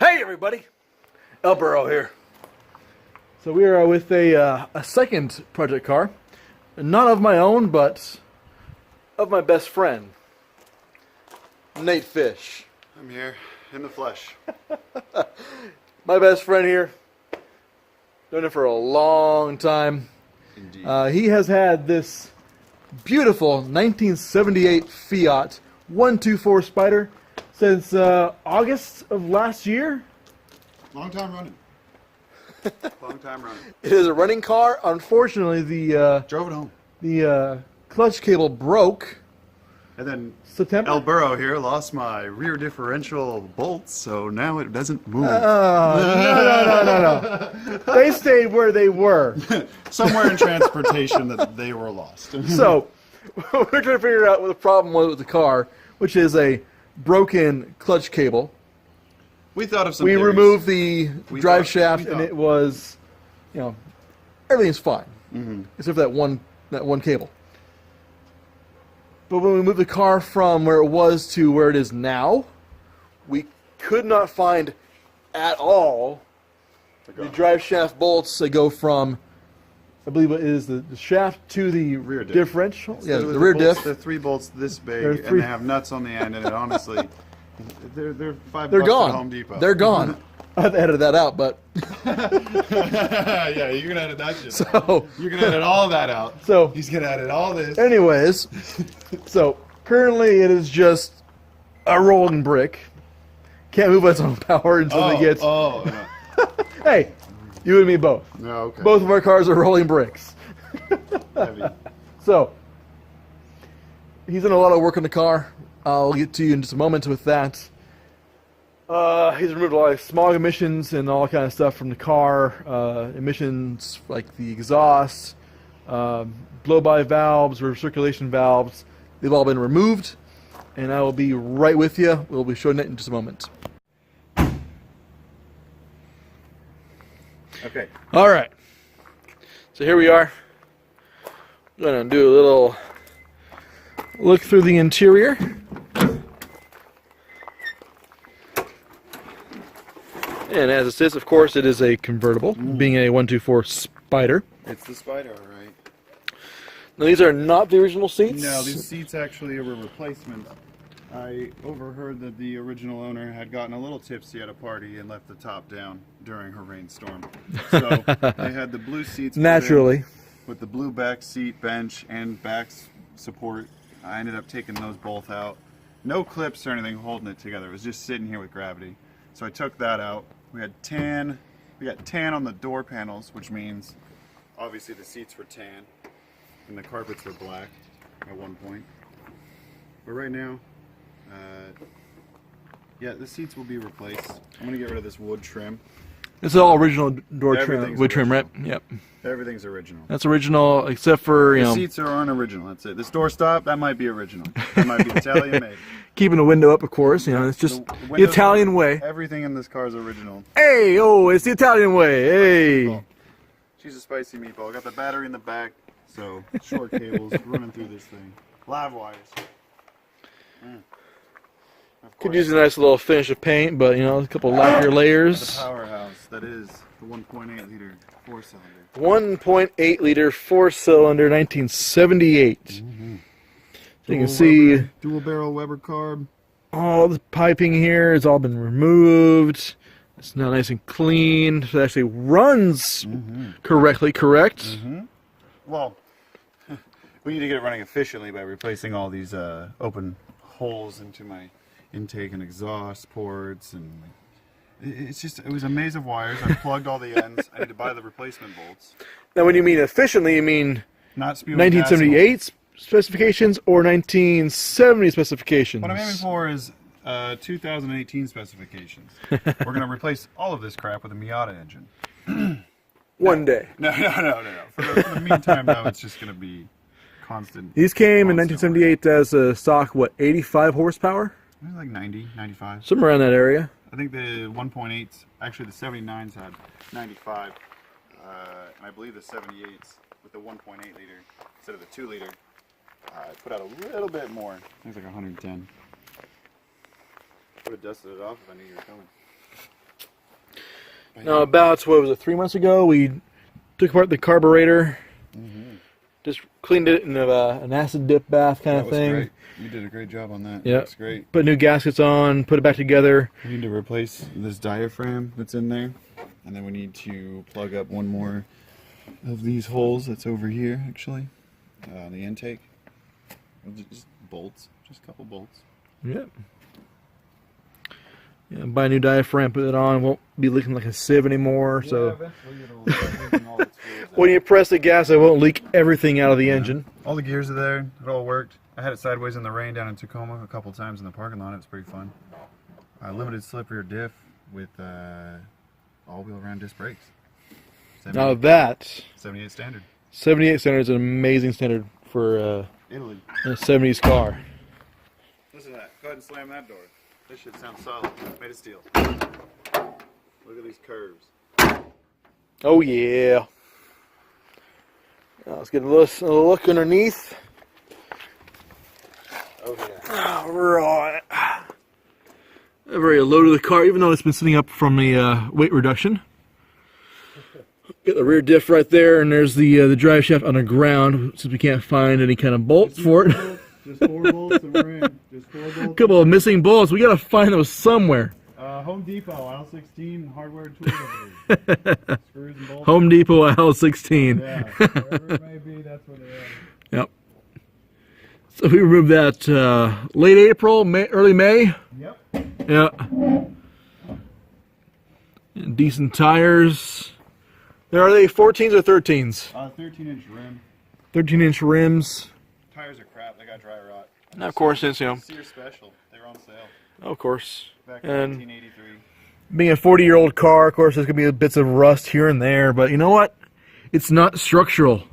Hey everybody, Burrow here. So we are with a second project car, not of my own, but of my best friend, Nate Fish. I'm here in the flesh. My best friend here, known him for a long time. Indeed. He has had this beautiful 1978 Fiat 124 Spider since August of last year. Long time running. Long time running. It is a running car. Unfortunately, Drove it home. the clutch cable broke. And then September. Burrow here lost my rear differential bolts, so now it doesn't move. No. They stayed where they were. Somewhere in transportation that they were lost. So we're trying to figure out what the problem was with the car, which is a broken clutch cable. We thought of some We theories. removed the drive thought- shaft, we and thought- it was, everything's fine, except for that one cable. But when we moved the car from where it was to where it is now, we could not find at all the drive shaft bolts that go from, I believe it is the shaft to the Rear diff. differential. Yeah, So the rear bolts, diff. They're 3 bolts this big, They're and three- they have nuts on the end, and it honestly, they're $5 They're at gone. Home Depot. They're gone. I have to edit that out, but Yeah, you're gonna edit that shit. so You're gonna edit all that out. So- He's gonna edit all this. anyways, so currently it is just a rolling brick. Can't move its own power until it gets. no. Hey, you and me both. No, okay. Both of our cars are rolling bricks. Heavy. So he's done a lot of work on the car. I'll get to you in just a moment with that. He's removed a lot of smog emissions and all kind of stuff from the car. Emissions like the exhaust, blow-by valves, recirculation valves. They've all been removed, and I will be right with you. We'll be showing it in just a moment. Okay. All right. So here we are. I'm going to do a little look through the interior. And as it says, of course, it is a convertible, being a 124 Spider. It's the Spider, all right. Now, these are not the original seats. No, these seats actually are a replacement. I overheard that the original owner had gotten a little tipsy at a party and left the top down during her rainstorm. So they had the blue seats put in Naturally. with the blue back seat, bench, and back support. I ended up taking those both out. No clips or anything holding it together. It was just sitting here with gravity. So I took that out. We got tan on the door panels, which means obviously the seats were tan and the carpets were black at one point. But right now, yeah, the seats will be replaced. I'm gonna get rid of this wood trim. It's all original door trim, Everything's wood trim, right? original. Yep. Everything's original. That's original, except for, The seats aren't original. That's it. This door stop, that might be original. That might be Italian made. keeping the window up, of course. It's just The the windows- Italian way. Everything in this car is original. Hey, oh, it's the Italian way. Hey. Meatball. She's a spicy meatball. I got the battery in the back, so short cables running through this thing. Live wires. Of Could course, use a nice little finish of paint, but a couple lacquer the layers. powerhouse that is the 1.8 liter 4-cylinder. 1.8 liter 4-cylinder 1978. So you can see Dual barrel Weber carb. all the piping here has all been removed. It's now nice and clean. So it actually runs correctly, correct? Well, we need to get it running efficiently by replacing all these open holes into my intake and exhaust ports, and it was a maze of wires. I plugged all the ends. I need to buy the replacement bolts. Now when you mean efficiently, you mean Not spewing 1978 specifications or 1970 specifications? What I'm aiming for is 2018 specifications. We're going to replace all of this crap with a Miata engine. One day. No. For the meantime, though, it's just going to be constant. These came in constant 1978 as a stock, 85 horsepower? work. Like 90, 95. Somewhere around that area. I think the 1.8s, actually the 79s had 95. And I believe the 78s with the 1.8 liter instead of the 2 liter put out a little bit more. I think it's like 110. Would have dusted it off if I knew you were coming. Now, about, what was it, 3 months ago, we took apart the carburetor, just cleaned it in an acid dip bath kind of thing. Great. You did a great job on that. Yeah, Looks great. Put new gaskets on, put it back together. We need to replace this diaphragm that's in there, and then we need to plug up one more of these holes that's over here, actually, on the intake. Just bolts, just a couple bolts. Yep. Yeah, buy a new diaphragm, put it on, won't be leaking like a sieve anymore. So eventually it'll loosen all its fluids out. when you press the gas, it won't leak everything out of the engine. All the gears are there. It all worked. I had it sideways in the rain down in Tacoma a couple times in the parking lot. It was pretty fun. Limited slip rear diff with all-wheel round disc brakes. Now that 78 standard. 78 standard is an amazing standard for Italy. a 70s car. Listen to that. Go ahead and slam that door. This shit sounds solid. Made of steel. Look at these curves. Oh yeah. Now let's get a look underneath. Oh yeah. Alright. A very low to the car, even though it's been sitting up from the weight reduction. Get the rear diff right there, and there's the drive shaft on the ground, since we can't find any kind of bolts for it. Just 4 bolts and we're in. Just 4 bolts. Couple of missing bolts. We gotta find those somewhere. Home Depot, aisle 16, hardware and tool. Screws and bolts. Home Depot aisle 16. Yeah, wherever it may be, that's where they are. Yep. So we removed that late April, early May. Yep. Yeah. And decent tires. Are they 14s or 13s? 13-inch rim. 13-inch rims. Tires are crap. They got dry rot. Now, of course, since, you know. Sears special. They were on sale. Of course. Back in And 1983. being a 40-year-old car, of course, there's going to be bits of rust here and there. But you know what? It's not structural.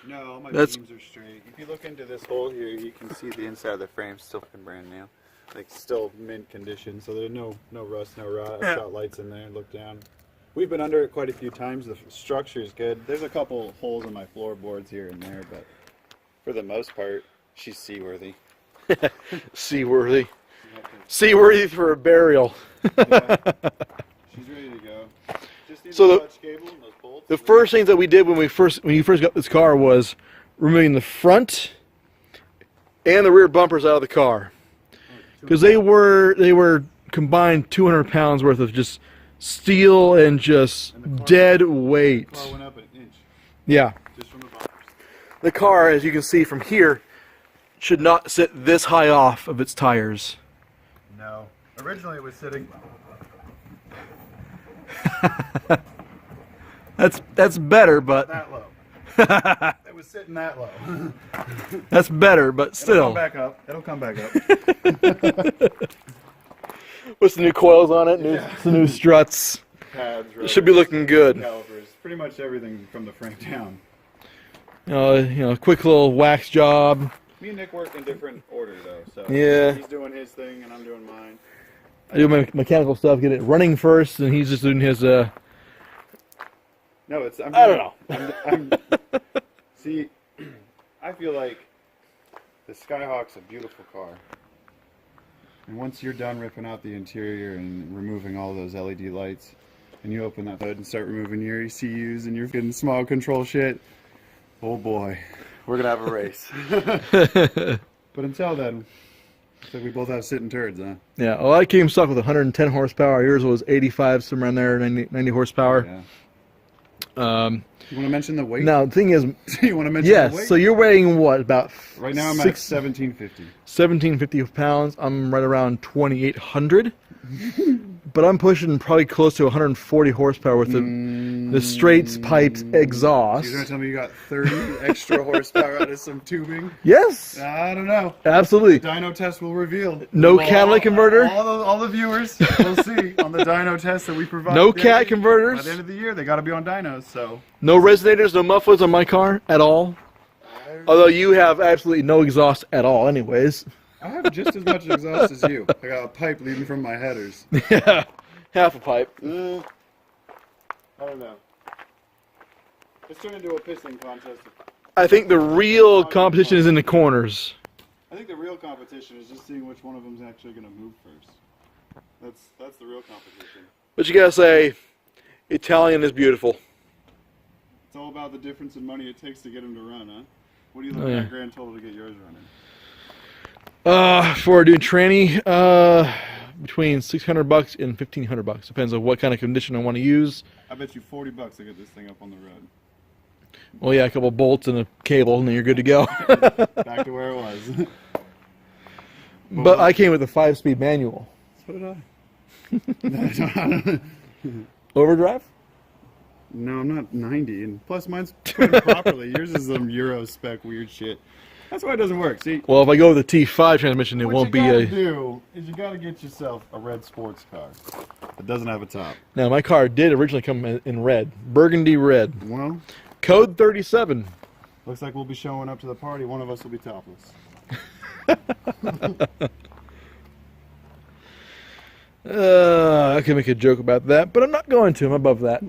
No, my That's- beams are straight. If you look into this hole here, you can see the inside of the frame still looking brand new. Like, still mint condition, so there's no rust, no rot. I've got lights in there and look down. We've been under it quite a few times. The structure is good. There's a couple holes in my floorboards here and there, but for the most part, she's seaworthy. Seaworthy. Seaworthy for a burial. Yeah. She's ready to go. Just need So the the- clutch cable and those bolts. The first things that we did when you first got this car was removing the front and the rear bumpers out of the car, because they were combined 200 pounds worth of just steel and just dead weight. The car went up an inch Yeah, just from the bumpers. the car, as you can see from here, should not sit this high off of its tires. No. Originally it was sitting That's better, but that low. It was sitting that low. that's better, but It'll still. come back up. It'll come back up. With some new coils on it, some new struts. Pads, It should be looking good. calipers, pretty much everything from the frame down. Quick little wax job. Me and Nick work in different order though, so Yeah. he's doing his thing and I'm doing mine. I do my mechanical stuff, get it running first, and he's just doing his. No, it's I don't know. I'm see, I feel like the Skyhawk's a beautiful car. And once you're done ripping out the interior and removing all those LED lights, and you open that hood and start removing your ECUs and your getting small control shit, oh boy, we're gonna have a race. But until then, it's like we both have sitting turds, huh? Yeah, well, I came stock with 110 horsepower. Yours was 85, somewhere in there, 90 horsepower. Yeah. Um, You want to mention the weight? now, the thing is, You want to mention the yes, weight? so you're weighing what, about Right now I'm at 1750. 1750 pounds. I'm right around 2,800. But I'm pushing probably close to 140 horsepower with the straight piped exhaust. You're going to tell me you got 30 extra horsepower out of some tubing? Yes, I don't know. absolutely. Dyno test will reveal. No catalytic converter? All the viewers will see on the dyno test that we provide. No daily. cat converters? By the end of the year, they got to be on dynos, so. No resonators, no mufflers on my car at all. Although you have absolutely no exhaust at all anyways. I have just as much exhaust as you. I got a pipe leading from my headers. Yeah, half a pipe. I don't know. Let's turn into a piston contest. I think the real competition is in the corners. I think the real competition is just seeing which one of them is actually going to move first. That's the real competition. But you gotta say, Italian is beautiful. It's all about the difference in money it takes to get him to run, huh? What are you Oh, looking yeah. at grand total to get yours running? For doing tranny, between $600 and $1,500. Depends on what kind of condition I want to use. I bet you $40 to get this thing up on the road. Well, yeah, a couple bolts and a cable, and then you're good to go. Back to where it was. But I came with a 5-speed manual. So did I. Overdrive? No, I'm not 90, and plus mine's put in properly. Yours is some Euro spec weird shit. That's why it doesn't work. See, Well, if I go with the T5 transmission, it what won't you be gotta a... do is you gotta get yourself a red sports car that doesn't have a top. Now, my car did originally come in red. Burgundy red. Well, Code 37. looks like we'll be showing up to the party. One of us will be topless. I can make a joke about that, but I'm not going to. I'm above that.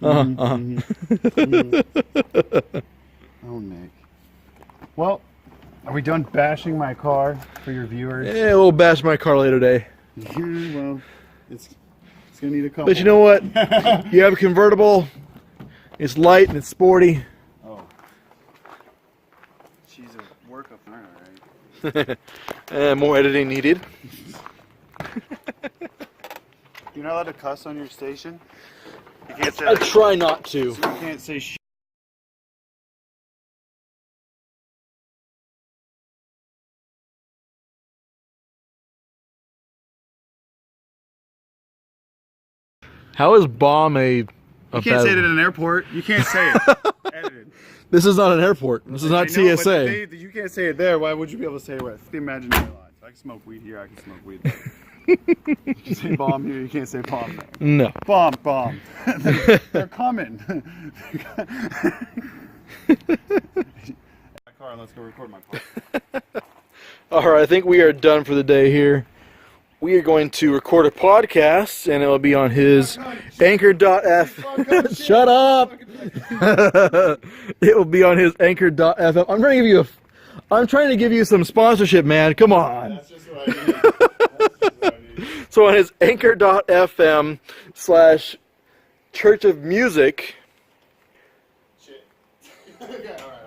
Oh, Nick. Well, are we done bashing my car for your viewers? Yeah, we'll bash my car later today. Yeah, well, it's gonna need a couple. But you know what? You have a convertible. It's light and it's sporty. Oh. She's a work up there, alright. And more editing needed. You're not allowed to cuss on your station? You can't say I try not to. So you can't say shit. How is bomb a You can't say it in an airport. You can't say it. Edited. This is not an airport. This is not I know, but TSA. you can't say it there. Why would you be able to say it with the imaginary lines? I can smoke weed here. I can smoke weed there. You can say bomb here. You can't say bomb there. No. Bomb, bomb. They're coming. My car. Let's go record my car. All right, I think we are done for the day here. We are going to record a podcast, and it will be on his anchor.f. Shut up! It will be on his anchor.fm. I'm trying to give you some sponsorship, man. Come on. That's just what I need. That's just what I need. So on his anchor.fm/Church of Music. Shit. Okay, alright,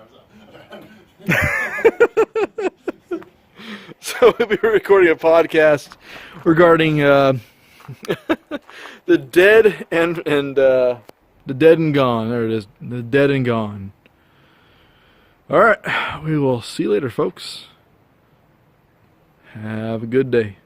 I'm sorry. So we'll be recording a podcast regarding the dead and the dead and gone. There it is. The dead and gone. All right. We will see you later, folks. Have a good day.